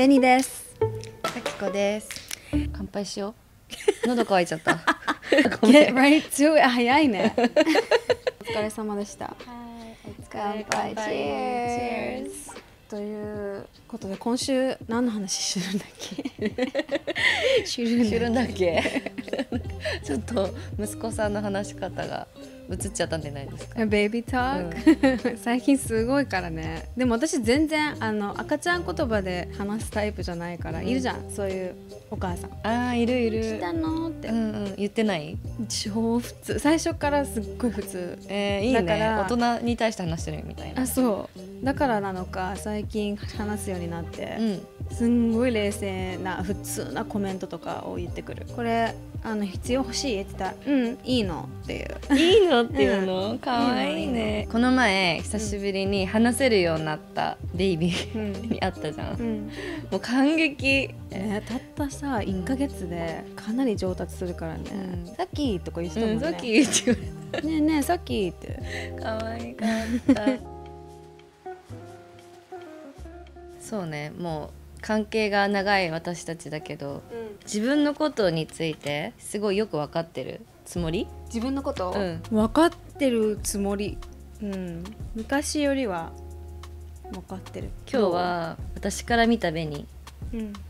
ベニです。さきこです。乾杯しよう。喉乾いちゃった。Get right to it 早いね。お疲れ様でした。乾杯。Cheers。ということで今週何の話するんだっけ？するんだっけ？ちょっと息子さんの話し方が映っちゃったんじゃないですか。ベイビートーク、最近すごいからね。でも私全然赤ちゃん言葉で話すタイプじゃないから、いるじゃんそういうお母さん。いるいる。したのって、言ってない？超普通。最初からすっごい普通。いいね。だから大人に対して話してるみたいな。そうだからなのか最近話すようになって、すんごい冷静な普通なコメントとかを言ってくる。これ必要欲しいって言ったらいいのっていう。いいのっていうの、かわいいね。この前久しぶりに話せるようになったベイビーに会ったじゃん。もう感激。たったさ1ヶ月でかなり上達するからね。さっきとか言ってたもんね。さっき言ってくれた。ねえねえさっきって。かわいかった。そうね、もう関係が長い私たちだけど、自分のことについてすごいよく分かってるつもり？自分のこと、分かってるつもり。昔よりは分かってる。今日は私から見たベニ、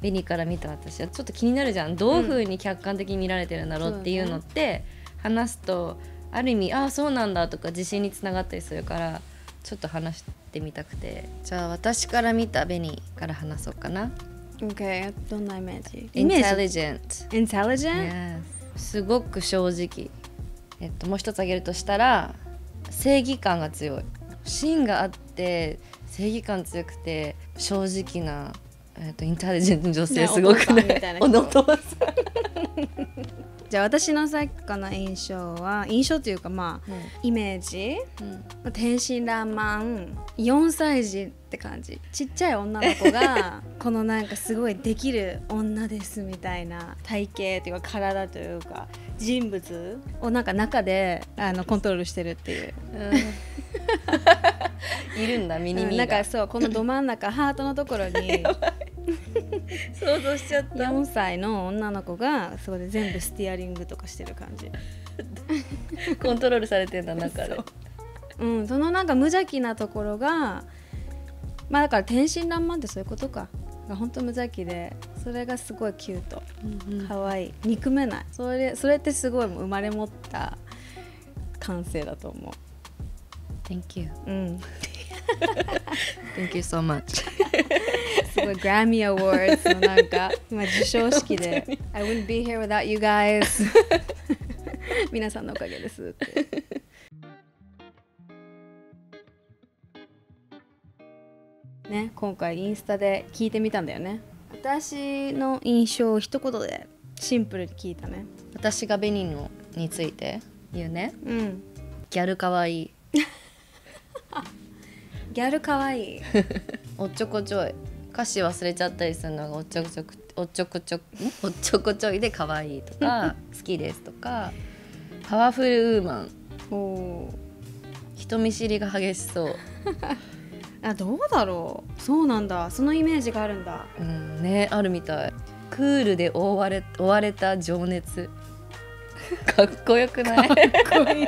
ベニから見た私はちょっと気になるじゃん。どういう風に客観的に見られてるんだろうっていうのって、話すとある意味そうなんだとか自信につながったりするから、ちょっと話してみたくて。じゃあ私から見たベニから話そうかな。 OK。 どんなイメージ？Intelligent。 Intelligent？ すごく正直。もう一つ挙げるとしたら正義感が強い。芯があって正義感強くて正直な、インテリジェントの女性、すごくね。お父さんじゃあ私のさっきの印象というかイメージ、天真爛漫4歳児って感じ。ちっちゃい女の子がこのなんかすごいできる女ですみたいな体型というか体というか人物をなんか中でコントロールしてるっていう、いるんだミニミーが。なんかそうこのど真ん中ハートのところに想像しちゃった。4歳の女の子がそこで全部スティアリングとかしてる感じ。コントロールされてんだ中で。そのなんか無邪気なところがだから天真爛漫ってそういうことか。本当無邪気でそれがすごいキュート、可愛い、憎めない。それってすごい生まれ持った感性だと思う。 Thank you. Thank you so much. すごいグラミーアワードのなんか今授賞式でI wouldn't be here without you guys 皆さんのおかげですってね。今回インスタで聞いてみたんだよね。私の印象を一言でシンプルに聞いたね。私がベニについて言うね。ギャルかわいい。ギャルかわいい。おっちょこちょい。歌詞忘れちゃったりするのがおっちょこちょいでかわいいとか好きですとか、パワフルウーマン、人見知りが激しそう。どうだろう。そうなんだ。そのイメージがあるんだ。ね、あるみたい。クールで追われた情熱。かっこよくない？かっこいい。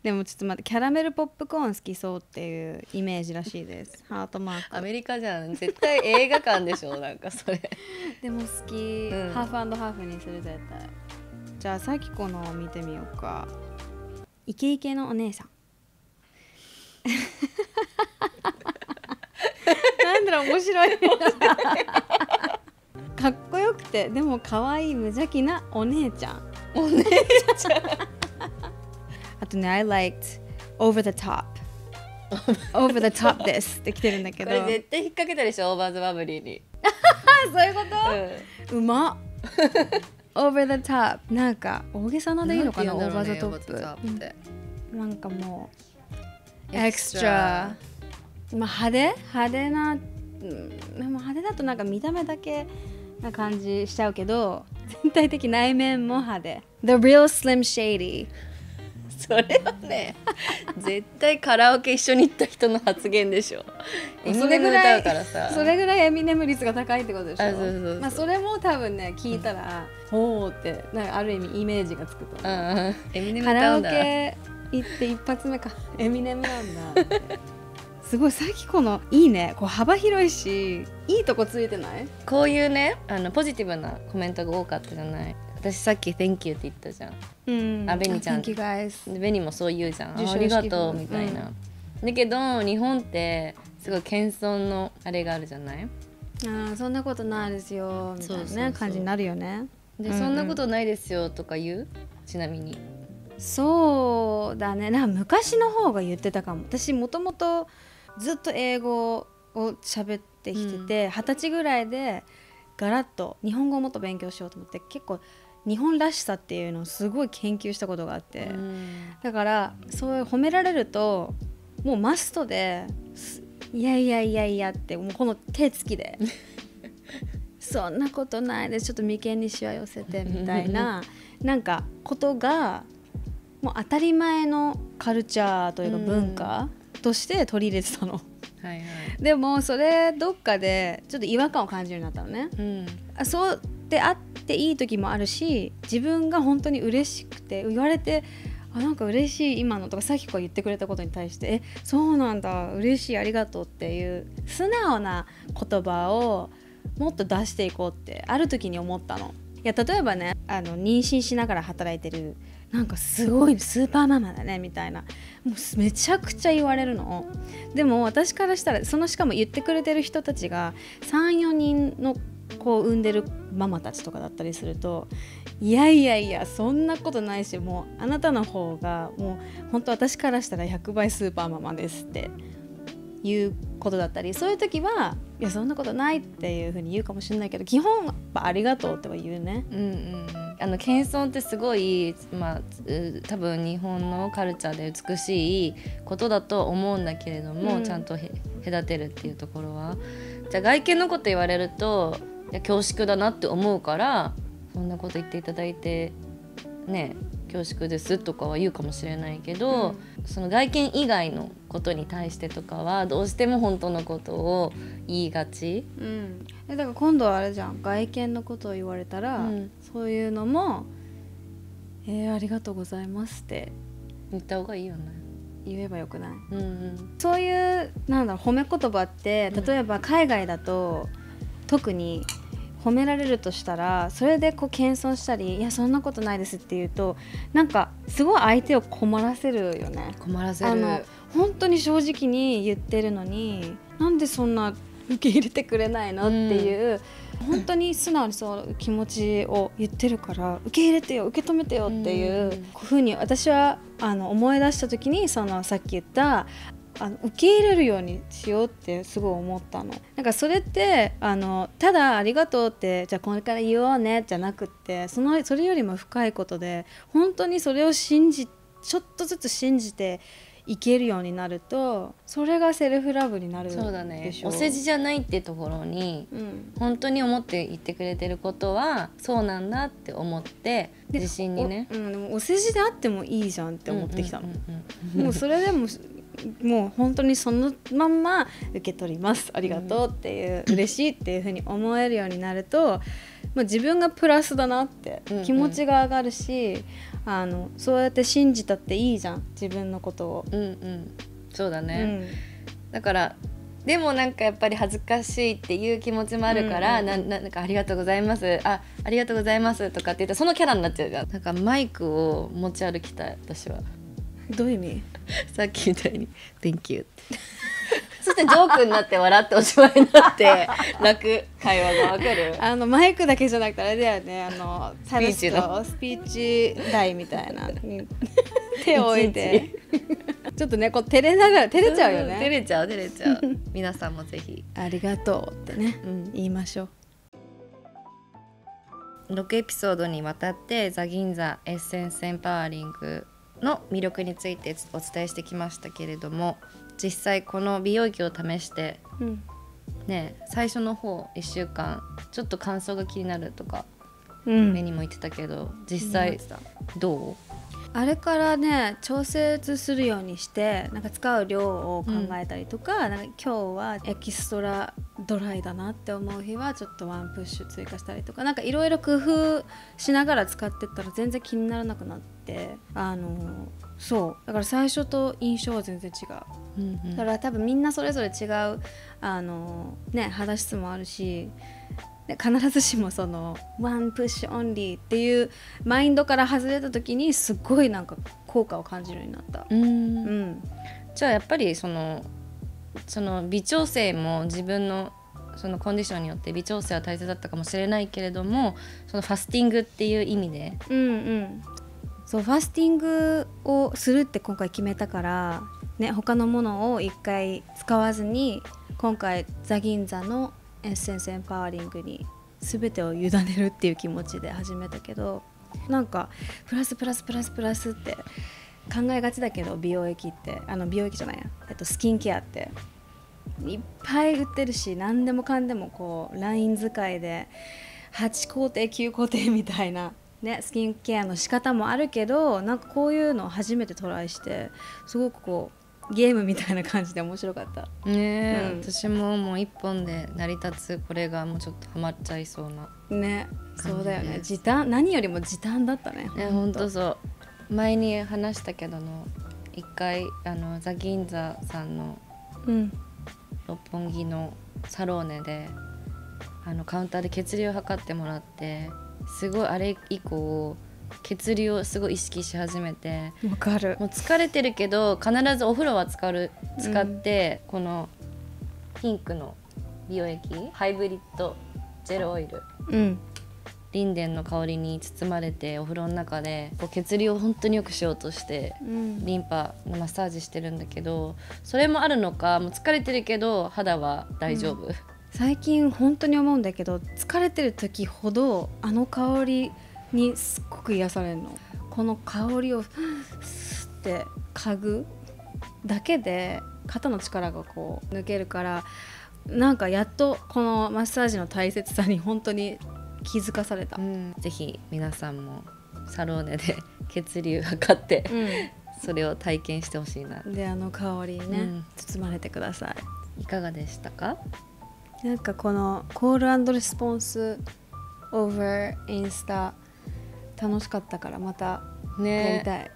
でもちょっと待って、キャラメルポップコーン好きそうっていうイメージらしいです。ハートマーク。アメリカじゃん。絶対映画館でしょ。なんかそれ。でも好き、ハーフ&ハーフにする絶対。じゃあさきこのを見てみようか。イケイケのお姉さん。なんだろう、面白い。かっこよくてでも可愛い無邪気なお姉ちゃん。あとね、I liked over the top over the top ですって来てるんだけど、これ絶対引っ掛けたでしょ、オーバーズバブリーに。そういうこと、うまっ。over the top なんか大げさなでいいのかな、オーバーザトップ、なんかもうエクストラ、派手な、でも派手だとなんか見た目だけな感じしちゃうけど、全体的内面も派手。 The real Slim Shady。それはね絶対カラオケ一緒に行った人の発言でしょ。エミネム歌うからさ、それぐらいエミネム率が高いってことでしょ。あ、そうそうそう、まあ、それも多分ね聞いたら、おーってなんかある意味イメージがつくと思う。エミネムカラオ歌うんだ。ケ行って一発目かエミネムなんだってすごいさきこのいいね、こう幅広いしいいとこついてない？こういうねポジティブなコメントが多かったじゃない。私さっき Thank you って言ったじゃん。うん、あ、ベニちゃん Thank you guys ベニもそう言うじゃん。授賞式ありがとうみたいな、だけど日本ってすごい謙遜のあれがあるじゃない。あ、そんなことないですよみたいなね、そうそうそう感じになるよね。で、そんなことないですよとか言う。ちなみにそうだね、なんか昔の方が言ってたかも。私もともとずっと英語を喋ってきてて、20歳ぐらいでガラッと日本語をもっと勉強しようと思って、結構日本らしさっていうのをすごい研究したことがあって、だからそういう褒められるともうマストで、いやいやいやいやってもうこの手つきでそんなことないです、ちょっと眉間にしわ寄せてみたいななんかことがもう当たり前のカルチャーというか文化として取り入れてたの。はいはい、でもそれどっかでちょっと違和感を感じるようになったのね、そうであっていい時もあるし、自分が本当に嬉しくて言われて、あ、なんか嬉しい今のとかさっきから言ってくれたことに対して、そうなんだ嬉しいありがとうっていう素直な言葉をもっと出していこうってある時に思ったの。いや、例えばね、妊娠しながら働いてるなんかすごいスーパーママだねみたいな、もうめちゃくちゃ言われるの。でも私からしたらしかも言ってくれてる人たちが 3,4 人の子を産んでるママたちとかだったりすると、いやいやいやそんなことないし、もうあなたの方がもう本当私からしたら100倍スーパーママですっていうことだったり、そういう時はいやそんなことないっていう風に言うかもしれないけど、基本やっぱありがとうっては言うね。謙遜ってすごい、多分日本のカルチャーで美しいことだと思うんだけれども、ちゃんと隔てるっていうところは、じゃあ外見のこと言われるといや恐縮だなって思うから、そんなこと言っていただいてね恐縮ですとかは言うかもしれないけど、その外見以外のことに対してとかはどうしても本当のことを言いがち、だから今度はあれじゃん、外見のことを言われたら、そういうのもありがとうございますって言った方がいいよね。言えばよくない？そういうなんだろう、褒め言葉って例えば海外だと、特に褒められるとしたらそれでこう謙遜したり、いやそんなことないですって言うと、なんかすごい相手を困らせるよね。困らせる。本当に正直に言ってるのになんでそんな受け入れてくれないのっていう、本当に素直にそう気持ちを言ってるから受け入れてよ、受け止めてよっていうふうに私は思い出した時に、そのさっき言った受け入れるようにしようってすごい思ったの。なんかそれってただありがとうってじゃあこれから言おうねじゃなくって、それよりも深いことで、本当にそれをちょっとずつ信じていけるようになると、それがセルフラブになるでしょ。そうだね、お世辞じゃないっていうところに、本当に思って言ってくれてることはそうなんだって思って自信にね、でもお世辞であってもいいじゃんって思ってきたの。もうそれでももう本当にそのまんま受け取ります、ありがとうっていう、嬉しいっていう風に思えるようになると、自分がプラスだなって気持ちが上がるし、そうやって信じたっていいじゃん、自分のことを。そうだね、だからでもなんかやっぱり恥ずかしいっていう気持ちもあるから、なんかありがとうございます、ありがとうございますとかって言ったらそのキャラになっちゃうじゃん。なんかマイクを持ち歩きたい私は。どういう意味？さっきみたいに Thank you ってそしてジョークになって笑っておしまいになって楽、会話がわかる。マイクだけじゃなくてあれだよね、スピーチ台みたいな手を置いてちょっとねこう照れちゃうよね。照れちゃう皆さんもぜひありがとうってね、言いましょう。6エピソードにわたってザ・銀座エッセンスエンパワーリングの魅力についてお伝えしてきましたけれども、実際この美容液を試して、ね、最初の方1週間ちょっと乾燥が気になるとか、目にも言ってたけど実際どう？あれからね調節するようにしてなんか使う量を考えたりとか、なんか今日はエキストラドライだなって思う日はちょっとワンプッシュ追加したりとか、なんかいろいろ工夫しながら使ってったら全然気にならなくなって、そうだから最初と印象は全然違う、だから多分みんなそれぞれ違う肌質もあるし、必ずしもそのワンプッシュオンリーっていうマインドから外れた時にすごいなんか効果を感じるようになった。じゃあやっぱりその微調整も自分のそのコンディションによって微調整は大切だったかもしれないけれども、そのファスティングっていう意味で、そうファスティングをするって今回決めたからね、他のものを一回使わずに今回ザギンザのエッセンスエンパワーリングに全てを委ねるっていう気持ちで始めたけど、なんかプラスって考えがちだけど、美容液って美容液じゃないや、スキンケアっていっぱい売ってるし、何でもかんでもこうライン使いで8工程9工程みたいなね、スキンケアの仕方もあるけど、なんかこういうのを初めてトライしてすごくこうゲームみたいな感じで面白かったね、私ももう一本で成り立つこれがもうちょっとハマっちゃいそうなね。そうだよね、時短、何よりも時短だったね。ほんとそう。前に話したけど一回ザギンザさんの六本木のサローネでカウンターで血流を測ってもらって、すごいあれ以降血流をすごい意識し始めて、わかる。もう疲れてるけど必ずお風呂は使って、このピンクの美容液ハイブリッドジェルオイル、リンデンの香りに包まれてお風呂の中でこう血流を本当によくしようとして、リンパのマッサージしてるんだけど、それもあるのかもう疲れてるけど肌は大丈夫、最近本当に思うんだけど、疲れてる時ほど香りにすっごく癒されるの。この香りをスッて嗅ぐだけで肩の力がこう抜けるから、なんかやっとこのマッサージの大切さに本当に気づかされた、ぜひ皆さんもサローネで血流測って、それを体験してほしいな。で香りにね、包まれてください。いかがでしたか？なんかこのコール&レスポンスオーバーインスタ楽しかったからまたやりたい。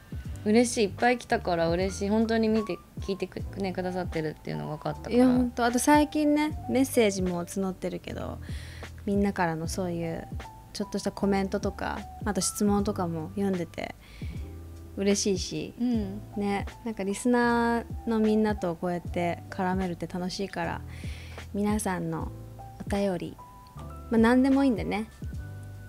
嬉しい、いっぱい来たから嬉しい。本当に見て聞いてくださってるっていうのが分かったから。いや本当、あと最近ねメッセージも募ってるけど、みんなからのそういうちょっとしたコメントとか、あと質問とかも読んでて嬉しいし、ね、なんかリスナーのみんなとこうやって絡めるって楽しいから、皆さんのお便り、何でもいいんでね、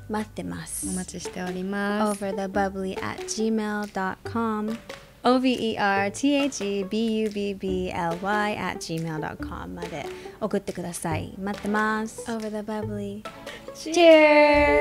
待ってます。お待ちしております。 overthebubbly@gmail.com overthebubbly@gmail.com まで送ってください。待ってます。 Over the bubbly Cheers